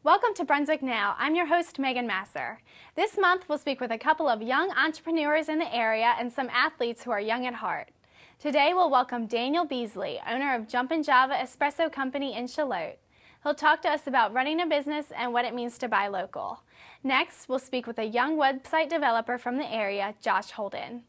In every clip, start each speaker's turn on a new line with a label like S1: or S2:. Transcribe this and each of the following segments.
S1: Welcome to Brunswick Now. I'm your host, Megan Masser. This month, we'll speak with a couple of young entrepreneurs in the area and some athletes who are young at heart. Today, we'll welcome Daniel Beasley, owner of Jumpin Java Espresso Company in Charlotte. He'll talk to us about running a business and what it means to buy local. Next, we'll speak with a young website developer from the area, Josh Holden.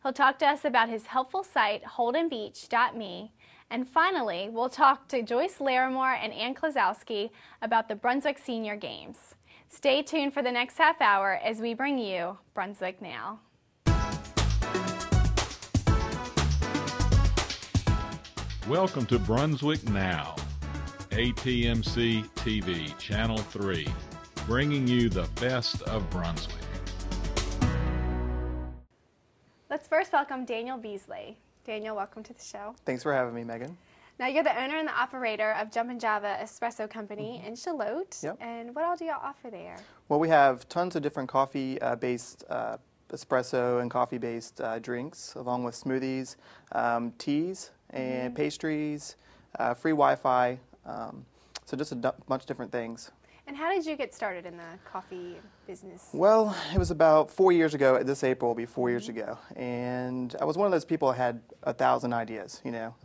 S1: He'll talk to us about his helpful site, holdenbeach.me. And finally, we'll talk to Joyce, Lowrimore, and Klosowski about the Brunswick Senior Games. Stay tuned for the next half hour as we bring you Brunswick Now.
S2: Welcome to Brunswick Now, ATMC-TV, Channel 3, bringing you the best of Brunswick.
S1: Let's first welcome Daniel Beasley. Daniel, welcome to the show.
S3: Thanks for having me, Megan.
S1: Now, you're the owner and the operator of Jumpin Java Espresso Company in Charlotte.
S3: Yep.
S1: And what all do y'all offer there?
S3: Well, we have tons of different coffee-based espresso and coffee-based drinks, along with smoothies, teas, and pastries, free Wi-Fi, so just a bunch of different things.
S1: And how did you get started in the coffee business?
S3: Well, it was about 4 years ago. This April will be 4 years ago. And I was one of those people that had 1,000 ideas, you know.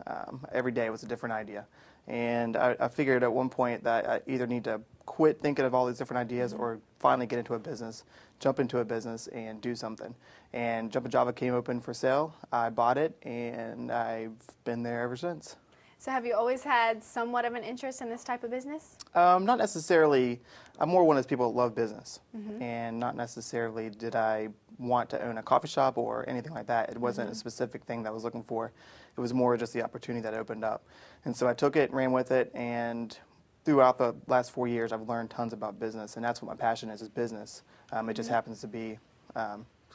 S3: Every day was a different idea. And I figured at one point that I either need to quit thinking of all these different ideas or finally get into a business, jump into a business and do something. And Jumpin Java came open for sale. I bought it, and I've been there ever since.
S1: So have you always had somewhat of an interest in this type of business?
S3: Not necessarily. I'm more one of those people that love business, and not necessarily did I want to own a coffee shop or anything like that. It wasn't a specific thing that I was looking for. It was more just the opportunity that opened up. And so I took it, ran with it, and throughout the last 4 years, I've learned tons about business, and that's what my passion is business. It just happens to be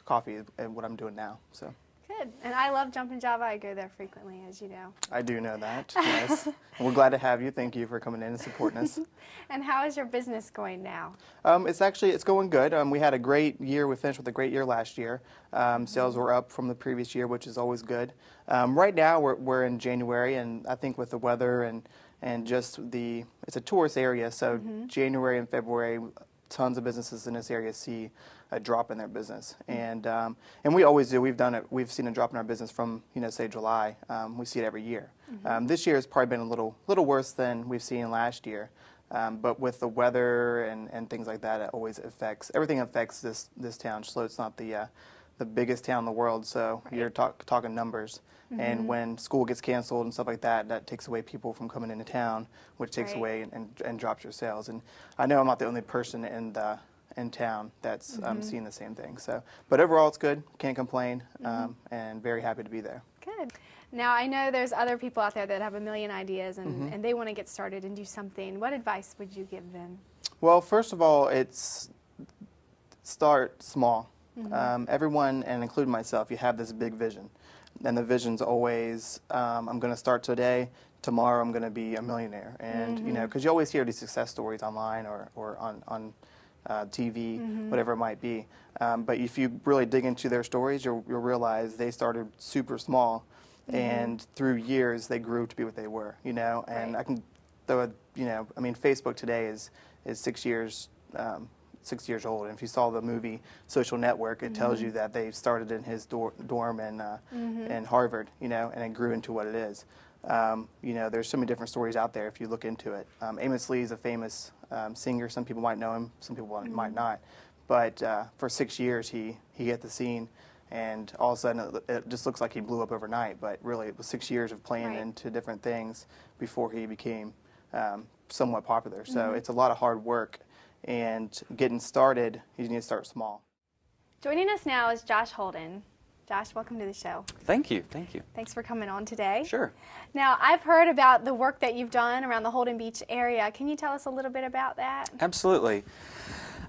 S3: coffee and what I'm doing now. So.
S1: Good. And I love Jumpin Java. I go there frequently, as you know.
S3: I do know that, yes. We're glad to have you. Thank you for coming in and supporting us.
S1: And how is your business going now?
S3: It's going good. We had a great year. We finished with a great year last year. Sales were up from the previous year, which is always good. Right now, we're in January, and I think with the weather and just it's a tourist area, so January and February, tons of businesses in this area see a drop in their business, and we always do. We've seen a drop in our business from say July. We see it every year. This year has probably been a little worse than we've seen last year, but with the weather and things like that, it always affects everything. Affects this town. Charlotte's not the biggest town in the world, so you're talking numbers. And when school gets canceled and stuff like that, that takes away people from coming into town, which takes away and drops your sales. And I know I'm not the only person in town that's seeing the same thing. So, but overall, it's good. Can't complain, and very happy to be there.
S1: Good. Now, I know there's other people out there that have a million ideas and they want to get started and do something. What advice would you give them? Well,
S3: first of all, it's start small. Everyone, and including myself, you have this big vision. And the vision's always, I'm going to start today, tomorrow I'm going to be a millionaire. And, because you always hear these success stories online or on TV, whatever it might be. But if you really dig into their stories, you'll realize they started super small, and through years they grew to be what they were, And I can throw Facebook today is 6 years 6 years old. And if you saw the movie Social Network, it tells you that they started in his dorm in Harvard, and it grew into what it is. There's so many different stories out there if you look into it. Amos Lee is a famous singer. Some people might know him, some people might not. But for 6 years, he hit the scene, and all of a sudden it just looks like he blew up overnight. But really, it was 6 years of playing into different things before he became somewhat popular. So it's a lot of hard work. And getting started, you need to start small.
S1: Joining us now is Josh Holden. Josh, welcome to the show.
S4: Thank you. Thank you.
S1: Thanks for coming on today.
S4: Sure.
S1: Now, I've heard about the work that you've done around the Holden Beach area. Can you tell us a little bit about that?
S4: Absolutely.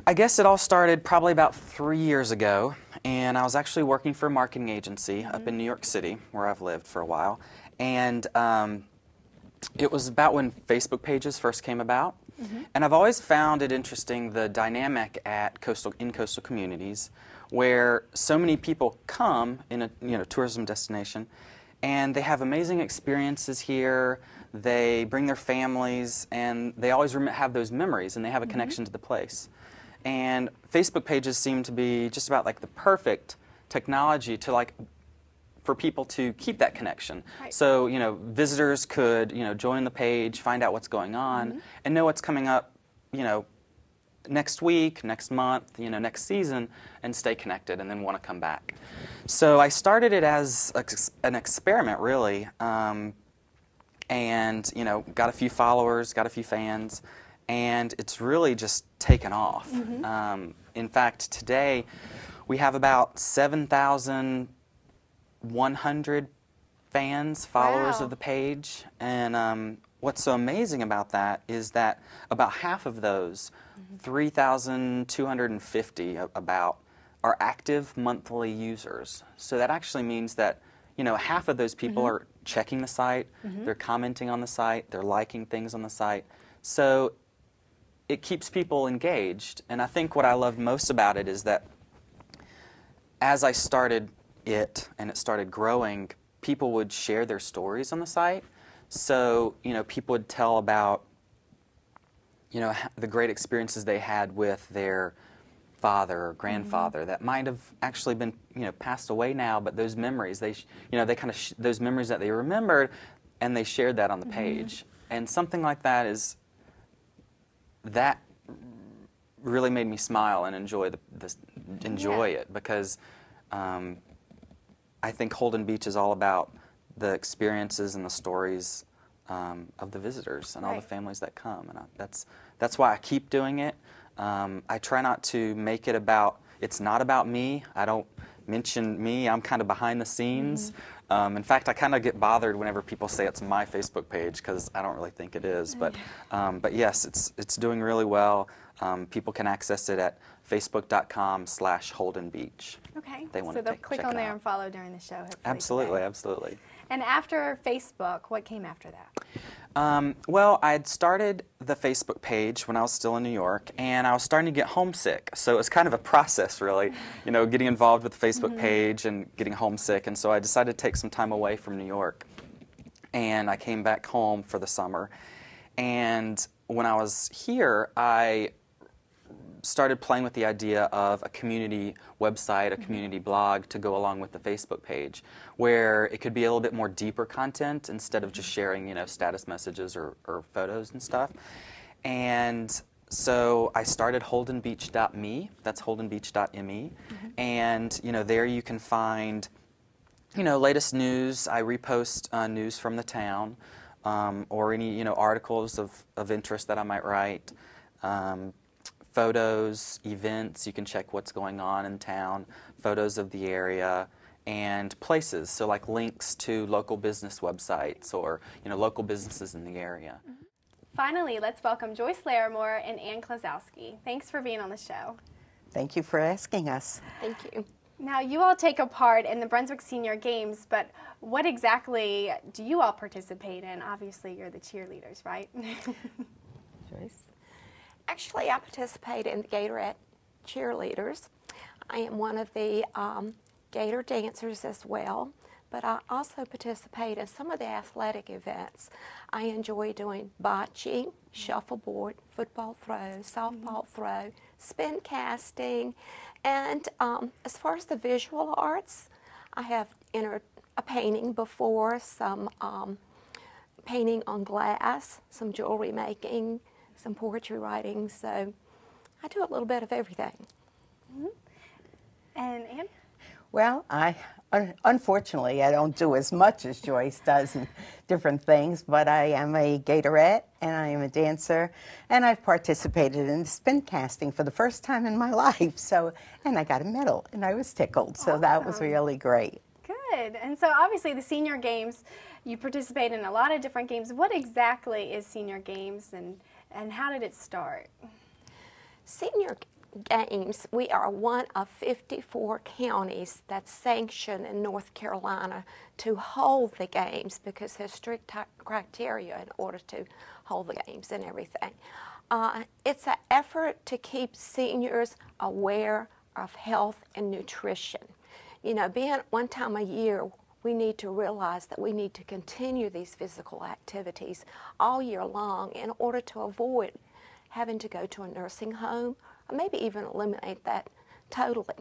S4: I guess it all started probably about 3 years ago, and I was actually working for a marketing agency up in New York City, where I've lived for a while. And it was about when Facebook pages first came about. And I've always found it interesting, the dynamic at coastal communities, where so many people come in a tourism destination, and they have amazing experiences here. they bring their families, and they always have those memories, and they have a connection to the place. And Facebook pages seem to be just about like the perfect technology to for people to keep that connection.
S1: Right.
S4: So, visitors could, join the page, find out what's going on, and know what's coming up, next week, next month, next season, and stay connected and then want to come back. So I started it as an experiment, really, and, got a few followers, got a few fans, and it's really just taken off. In fact, today we have about 7,100 fans, followers
S1: Wow.
S4: of the page, and what's so amazing about that is that about half of those, 3,250 about, are active monthly users. So that actually means that half of those people are checking the site, they're commenting on the site, they're liking things on the site. So it keeps people engaged. And I think what I love most about it is that as I started it and it started growing, people would share their stories on the site. So, people would tell about, the great experiences they had with their father or grandfather that might have actually been, passed away now, but those memories, they kind of, those memories that they remembered, and they shared that on the page. And something like that that really made me smile and enjoy it, because I think Holden Beach is all about the experiences and the stories of the visitors and all the families that come, and that's why I keep doing it. I try not to make it about, it's not about me. I don't mention me. I'm kind of behind the scenes. In fact, I kind of get bothered whenever people say it's my Facebook page, because I don't really think it is. But yes, it's doing really well. People can access it at facebook.com/Holden Beach.
S1: Okay,
S4: They want
S1: so
S4: to
S1: they'll click on there
S4: out.
S1: and follow during the show, hopefully.
S4: Absolutely,
S1: today.
S4: absolutely.
S1: And after Facebook, what came after that?
S4: Well, I had started the Facebook page when I was still in New York, and I was starting to get homesick. So it was kind of a process, really, getting involved with the Facebook page and getting homesick. And so I decided to take some time away from New York. And I came back home for the summer. And when I was here, I started playing with the idea of a community website, a community blog to go along with the Facebook page, where it could be a little bit more deeper content instead of just sharing, status messages or photos and stuff. And so I started holdenbeach.me, that's holdenbeach.me, and there you can find, latest news. I repost news from the town, or any, articles of interest that I might write. Photos, events, you can check what's going on in town, photos of the area, and places, so like links to local business websites or local businesses in the area.
S1: Finally, let's welcome Joyce Lowrimore and Ann Klosowski. Thanks for being on the show.
S5: Thank you for asking us.
S6: Thank you.
S1: Now, you all take a part in the Brunswick Senior Games, but what exactly do you all participate in? Obviously, you're the cheerleaders, right?
S5: Joyce?
S6: Actually, I participate in the Gatorette cheerleaders. I am one of the Gator dancers as well, but I also participate in some of the athletic events. I enjoy doing bocce, shuffleboard, football throw, softball throw, spin casting, and as far as the visual arts, I have entered a painting before, some painting on glass, some jewelry making, some poetry writing, so I do a little bit of everything.
S1: And Ann?
S5: Well, unfortunately, I don't do as much as Joyce does in different things, but I am a Gatorette, and I am a dancer, and I've participated in spin casting for the first time in my life, and I got a medal, and I was tickled, so that was really great.
S1: Good. And so obviously the Senior Games, you participate in a lot of different games. What exactly is Senior Games, and how did it start?
S6: Senior Games, we are one of 54 counties that's sanctioned in North Carolina to hold the games because there's strict criteria in order to hold the games and everything. It's an effort to keep seniors aware of health and nutrition. Being one time a year, we need to realize that we need to continue these physical activities all year long in order to avoid having to go to a nursing home, or maybe even eliminate that totally.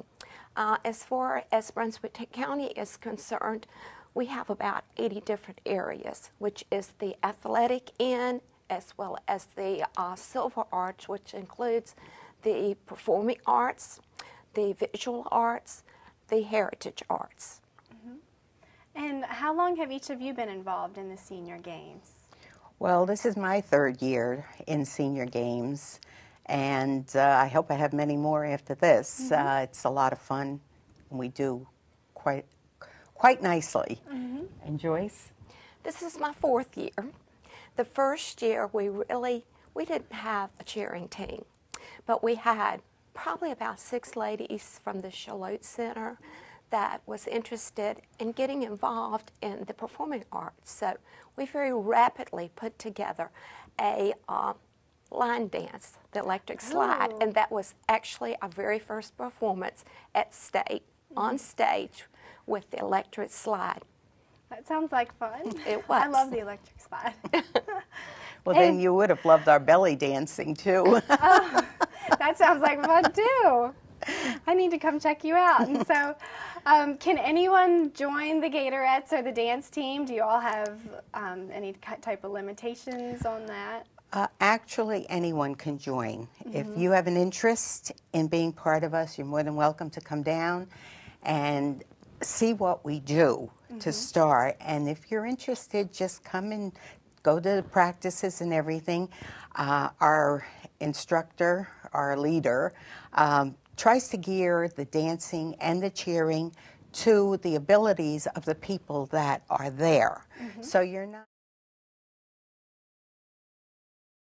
S6: As far as Brunswick County is concerned, we have about 80 different areas, which is the athletic end as well as the silver arts, which includes the performing arts, the visual arts, the heritage arts.
S1: And how long have each of you been involved in the Senior Games?
S5: Well, this is my 3rd year in Senior Games, and I hope I have many more after this. It's a lot of fun, and we do quite nicely. And Joyce?
S6: This is my 4th year. The first year we didn't have a cheering team, but we had probably about 6 ladies from the Charlotte Center that was interested in getting involved in the performing arts. So we very rapidly put together a line dance, the electric slide, and that was actually our very first performance at state, on stage with the electric slide.
S1: That sounds like fun.
S6: It was.
S1: I love the electric slide.
S5: Well, then you would have loved our belly dancing, too.
S1: Oh, that sounds like fun, too. I need to come check you out. And so, can anyone join the Gatorettes or the dance team? Do you all have any type of limitations on that?
S5: Actually, anyone can join. If you have an interest in being part of us, you're more than welcome to come down and see what we do to start. And if you're interested, just come and go to the practices and everything. Our instructor, our leader, tries to gear the dancing and the cheering to the abilities of the people that are there. So you're not